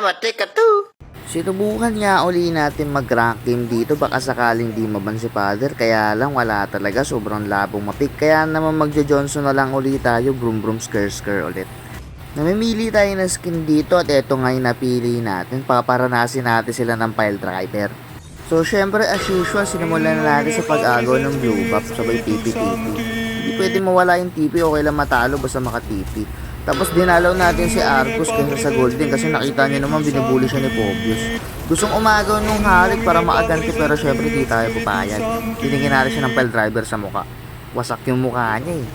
matika to. Sinubukan nga uli natin mag-rank game dito, baka sakaling di maban si Father, kaya lang wala talaga, sobrang labong mapik. Kaya naman magjo-Johnson na lang uli tayo, brum brum skr ulit. Namimili tayo ng skin dito at eto nga yung napili natin, paparanasin natin sila ng pile driver. So syempre as usual, sinimulan na natin sa pag-agaw ng blue buff, sabay TP. Hindi pwede mawala yung TP, okay lang matalo basta maka-TP. Tapos dinalaw natin si Arcus kaysa sa Golden kasi nakita niyo naman binubuli siya ni Pobius. Gustong umagaw nung Harik para makaganti pero syempre di tayo papayag. Tinigyan natin siya ng pile driver sa muka. Wasak yung mukha niya eh.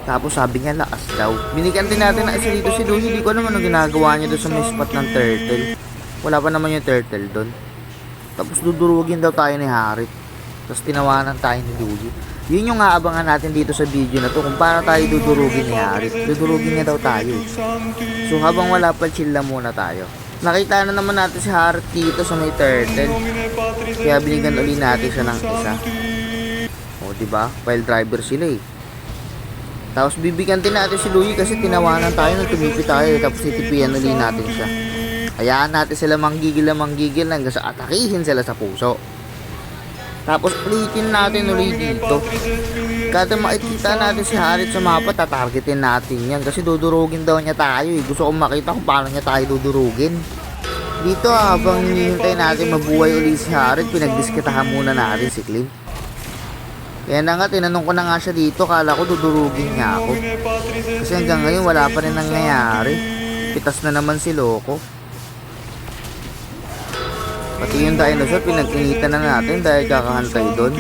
Tapos sabi niya lakas daw. Binigyan din natin na isa dito si Louie. Hindi ko naman ano ginagawa niya doon sa may spot ng turtle. Wala pa naman yung turtle doon. Tapos dudurugin daw tayo ni Harik. Tapos tinawanan tayo ni Louie. Yun yung aabangan natin dito sa video na to kung paano tayo dudurugin ni Harik. Dudurugin niya daw tayo. So habang wala pa, chill lang muna tayo. Nakita na naman natin si Harik dito sa may turtle. Kaya binigyan ulit natin siya ng isa. O diba? Pile driver sila eh. Tapos bibigyan din natin si Louie kasi tinawanan tayo nung tumipi tayo. Tapos titipian ulit natin siya. Hayaan natin sila manggigil hanggang sa atakihin sila sa puso. Tapos ulitin natin ulit dito. Kada makikita natin si Harit sa mapa, tatargetin natin yan. Kasi dudurugin daw niya tayo eh. Gusto kong makita kung paano niya tayo dudurugin. Dito habang hinihintay natin mabuhay ulit si Harit, pinagdiskitahan muna natin si Clint. Kaya na nga, tinanong ko na nga siya dito, kala ko dudurugin niya ako. Kasi hanggang ngayon wala pa rin nangyayari. Pitas na naman si Loco. Pati yung dinosaur, pinag-initan na natin dahil kakahantay doon.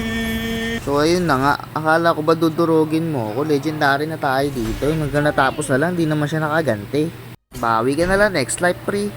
So ayun na nga, akala ko ba dudurugin mo ako? Legendary na tayo dito. Hanggang natapos na lang, di naman siya nakaganti. Bawi ka na lang, next life pre.